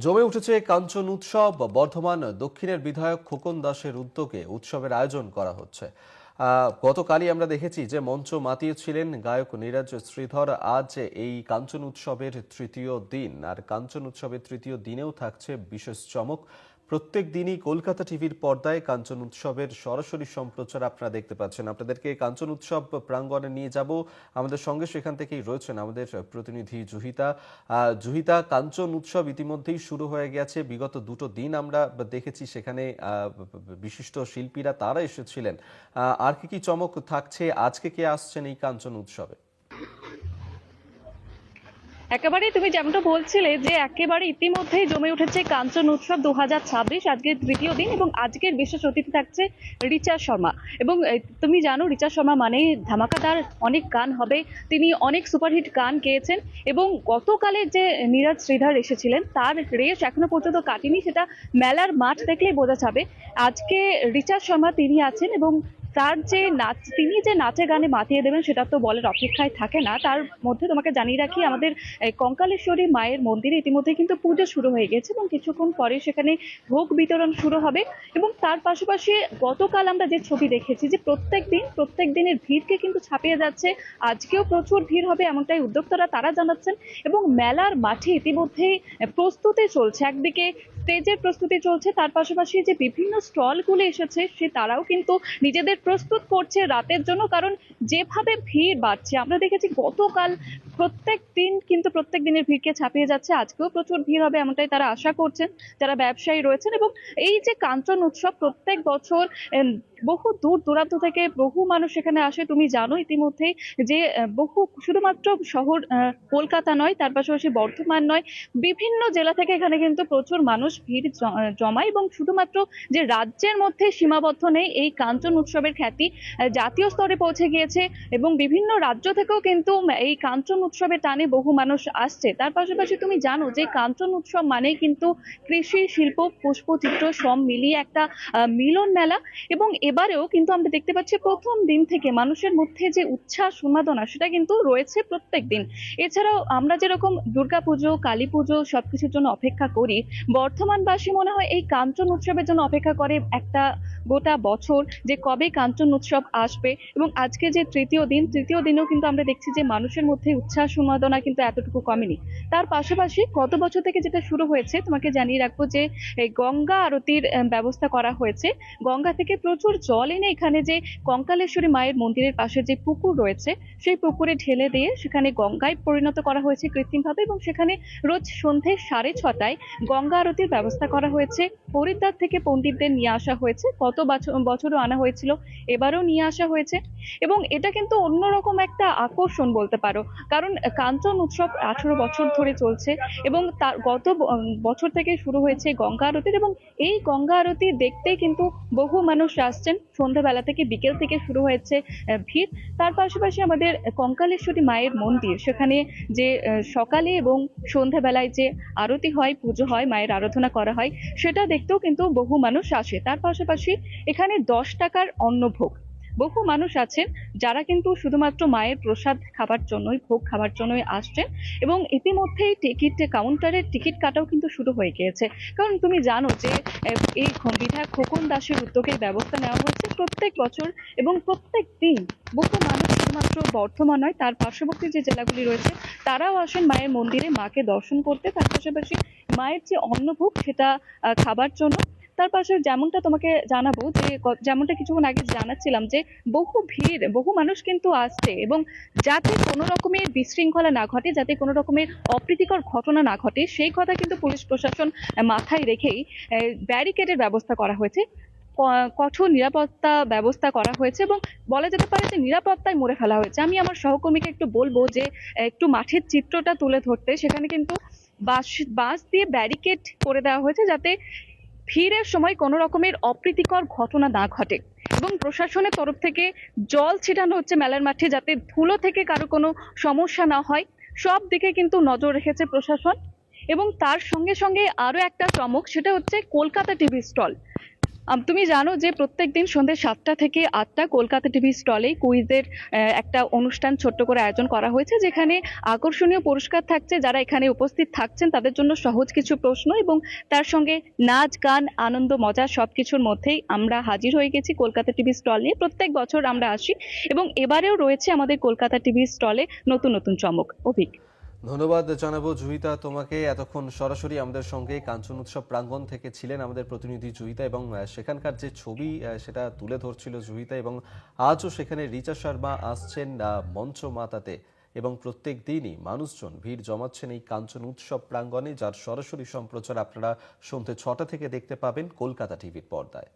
জমে উঠেছে কাঞ্চন উৎসব। বর্ধমান দক্ষিণের বিধায়ক খোকন দাসের উদ্যোগে উৎসবের আয়োজন করা হচ্ছে। গতকালই আমরা দেখেছি যে মঞ্চ মাতিয়েছিলেন গায়ক নীরজ শ্রীধর। আজ এই কাঞ্চন উৎসবের তৃতীয় দিন, আর কাঞ্চন উৎসবের তৃতীয় দিনেও থাকছে বিশেষ চমক। প্রত্যেক দিনই কলকাতা টিভির পর্দায় কাঞ্চন উৎসবের সরাসরি সম্প্রচার আপনারা দেখতে পাচ্ছেন। আপনাদেরকে কাঞ্চন উৎসব প্রাঙ্গণে নিয়ে যাব। আমাদের সঙ্গে সেখান থেকেই রয়েছেন আমাদের প্রতিনিধি জুহিতা। জুহিতা, কাঞ্চন উৎসব ইতিমধ্যেই শুরু হয়ে গেছে। বিগত দুটো দিন আমরা দেখেছি সেখানে বিশিষ্ট শিল্পীরা তারা এসেছিলেন। আর কি চমক থাকছে, আজকে কে আসছেন এই কাঞ্চন উৎসবে? একেবারে তুমি যেমনটা বলছিলে যে একেবারে ইতিমধ্যেই জমে উঠেছে কাঞ্চন উৎসব 2026। আজকের তৃতীয় দিন এবং আজকের বিশেষ অতিথি থাকছে রিচা শর্মা। এবং তুমি জানো রিচা শর্মা মানে ধামাকাদার অনেক গান হবে। তিনি অনেক সুপারহিট গান গেয়েছেন এবং গতকালে যে নীরজ শ্রীধর এসেছিলেন তার রেশ এখনো পর্যন্ত কাটেনি, সেটা মেলার মাঠ দেখলেই বোঝা যাবে। আজকে রিচা শর্মা তিনি আছেন এবং তার যে নাচ, তিনি যে নাচে গানে মাতিয়ে দেবেন সেটা তো বলার অপেক্ষায় থাকে না। তার মধ্যে তোমাকে জানিয়ে রাখি, আমাদের কঙ্কালেশ্বরী মায়ের মন্দিরে ইতিমধ্যে কিন্তু পুজো শুরু হয়ে গেছে এবং কিছুক্ষণ পরে সেখানে ভোগ বিতরণ শুরু হবে। এবং তার পাশাপাশি গতকাল আমরা যে ছবি দেখেছি যে প্রত্যেক দিনের ভিড়কে কিন্তু ছাপিয়ে যাচ্ছে। আজকেও প্রচুর ভিড় হবে এমনটাই উদ্যোক্তারা তারা জানাচ্ছেন। এবং মেলার মাঠে ইতিমধ্যেই প্রস্তুতি চলছে, একদিকে স্টেজের প্রস্তুতি চলছে, তার পাশাপাশি যে বিভিন্ন স্টলগুলো এসেছে তারাও কিন্তু নিজেদের প্রস্তুত করছে রাতের জন্য। কারণ যেভাবে ভিড় বাড়ছে আমরা দেখেছি গতকাল, প্রত্যেক দিনের ভিড়কে ছাপিয়ে যাচ্ছে। আজকেও প্রচুর ভিড় হবে এমনটাই তারা আশা করছেন যারা ব্যবসায়ী রয়েছেন। এবং এই যে কাঞ্চন উৎসব প্রত্যেক বছর বহু দূর দূরান্ত থেকে বহু মানুষ এখানে আসে। তুমি জানো ইতিমধ্যেই যে বহু, শুধুমাত্র শহর কলকাতা নয়, তার পাশাপাশি বর্ধমান নয়, বিভিন্ন জেলা থেকে এখানে কিন্তু প্রচুর মানুষ ভিড় জমায়। এবং শুধুমাত্র যে রাজ্যের মধ্যে সীমাবদ্ধ নেই, এই কাঞ্চন উৎসবের খ্যাতি জাতীয় স্তরে পৌঁছে গিয়েছে এবং বিভিন্ন রাজ্য থেকেও কিন্তু এই কাঞ্চন উৎসবের টানে বহু মানুষ আসছে। তার পাশাপাশি তুমি জানো যে কাঞ্চন উৎসব মানেই কিন্তু কৃষি, শিল্প, পুষ্পচিত্র সব মিলিয়ে একটা মিলন মেলা। এবং এবারেও কিন্তু আমরা দেখতে পাচ্ছি প্রথম দিন থেকে মানুষের মধ্যে যে উচ্ছ্বাস উন্মাদনা সেটা কিন্তু রয়েছে প্রত্যেক দিন। এছাড়াও আমরা যেরকম দুর্গাপুজো, কালী পুজো সবকিছুর জন্য অপেক্ষা করি, বর্ধমানবাসী মনে হয় এই কাঞ্চন উৎসবের জন্য অপেক্ষা করে একটা গোটা বছর, যে কবে কাঞ্চন উৎসব আসবে। এবং আজকে যে তৃতীয় দিনেও কিন্তু আমরা দেখছি যে মানুষের মধ্যে উচ্ছ্বাস উন্মাদনা কিন্তু এতটুকু কমেনি। তার পাশাপাশি গত বছর থেকে যেটা শুরু হয়েছে তোমাকে জানিয়ে রাখবো যে এই গঙ্গা আরতির ব্যবস্থা করা হয়েছে। গঙ্গা থেকে প্রচুর জল এনে এখানে যে কঙ্কালেশ্বরী মায়ের মন্দিরের পাশে যে পুকুর রয়েছে সেই পুকুরে ঢেলে দিয়ে সেখানে গঙ্গায় পরিণত করা হয়েছে কৃত্রিমভাবে। এবং সেখানে রোজ সন্ধে 6:30টায় গঙ্গা আরতির ব্যবস্থা করা হয়েছে। হরিদ্বার থেকে পণ্ডিতদের নিয়ে আসা হয়েছে, গত বছরও আনা হয়েছিল, এবারও নিয়ে আসা হয়েছে। এবং এটা কিন্তু অন্যরকম একটা আকর্ষণ বলতে পারো, কারণ কাঞ্চন উৎসব 18 বছর ধরে চলছে এবং তার গত বছর থেকে শুরু হয়েছে গঙ্গা আরতির। এবং এই গঙ্গা আরতি দেখতেই কিন্তু বহু মানুষ আসছেন। সন্ধ্যাবেলা থেকে বিকেল থেকে শুরু হয়েছে ভিড়। তার পাশাপাশি আমাদের কঙ্কালেশ্বরী মায়ের মন্দির, সেখানে যে সকালে এবং সন্ধ্যাবেলায় যে আরতি হয়, পুজো হয়, মায়ের আরাধনা করা হয়, সেটা দেখতেও কিন্তু বহু মানুষ আসে। তার পাশাপাশি এখানে 10 টাকার অন্নভোগ, বহু মানুষ আছেন যারা কিন্তু শুধুমাত্র মায়ের প্রসাদ খাবার জন্যই, ভোগ খাবার জন্যই আসছেন। এবং ইতিমধ্যেই কাউন্টারের টিকিট কাটাও কিন্তু শুরু হয়ে গিয়েছে। কারণ তুমি জানো যে এই বিধায়ক খোকন দাসের উদ্যোগে ব্যবস্থা নেওয়া হয়েছে প্রত্যেক বছর এবং প্রত্যেক দিন বহু মানুষ, শুধুমাত্র বর্ধমান নয় তার পার্শ্ববর্তী যে জেলাগুলি রয়েছে তারাও আসেন মায়ের মন্দিরে মাকে দর্শন করতে, তার পাশাপাশি মায়ের যে অন্নভোগ সেটা খাবার জন্য। তার পাশে যেমনটা তোমাকে জানাবো যে যেমনটা কিছুক্ষণ আগে জানাচ্ছিলাম যে বহু মানুষ কিন্তু আসছে। এবং যাতে কোনো রকমের বিশৃঙ্খলা না ঘটে, যাতে কোনো রকমের অপ্রীতিকর ঘটনা না ঘটে, সেই কথা কিন্তু পুলিশ প্রশাসন মাথায় রেখেই ব্যারিকেডের ব্যবস্থা করা হয়েছে, কঠোর নিরাপত্তা ব্যবস্থা করা হয়েছে এবং বলা যেতে পারে যে নিরাপত্তায় মরে ফেলা হয়েছে। আমি আমার সহকর্মীকে একটু বলবো যে একটু মাঠের চিত্রটা তুলে ধরতে। সেখানে কিন্তু বাঁশ দিয়ে ব্যারিকেড করে দেওয়া হয়েছে যাতে ভিড়ের সময় কোনো রকমের অপ্রীতিকর ঘটনা না ঘটে। এবং প্রশাসনের তরফ থেকে জল ছিটানো হচ্ছে মেলার মাঠে যাতে ধুলো থেকে কারো কোনো সমস্যা না হয়। সব দিকে কিন্তু নজর রেখেছে প্রশাসন। এবং তার সঙ্গে সঙ্গে আরো একটা চমক, সেটা হচ্ছে কলকাতা টিভি স্টল। তুমি জানো যে প্রত্যেকদিন সন্ধ্যে 7টা থেকে 8টা কলকাতা টিভি স্টলে কুইজের একটা অনুষ্ঠান ছোট্ট করে আয়োজন করা হয়েছে, যেখানে আকর্ষণীয় পুরস্কার থাকছে। যারা এখানে উপস্থিত থাকছেন তাদের জন্য সহজ কিছু প্রশ্ন এবং তার সঙ্গে নাচ গান আনন্দ মজা সবকিছুর মধ্যেই আমরা হাজির হয়ে গেছি কলকাতা টিভি স্টল নিয়ে। প্রত্যেক বছর আমরা আসি এবং এবারেও রয়েছে আমাদের কলকাতা টিভি স্টলে নতুন নতুন চমক। অভিক। ধন্যবাদ জানাবো জুহিতা তোমাকে। এতক্ষণ সরাসরি আমাদের সঙ্গে কাঞ্চন উৎসব প্রাঙ্গণ থেকে ছিলেন আমাদের প্রতিনিধি জুহিতা, এবং সেখানকার যে ছবি সেটা তুলে ধরছিল জুহিতা। এবং আজও সেখানে রিচা শর্মা আসছেন মঞ্চ মাতাতে, এবং প্রত্যেক দিনই মানুষজন ভিড় জমাচ্ছেন এই কাঞ্চন উৎসব প্রাঙ্গণে, যার সরাসরি সম্প্রচার আপনারা সন্ধ্যে 6টা থেকে দেখতে পাবেন কলকাতা টিভির পর্দায়।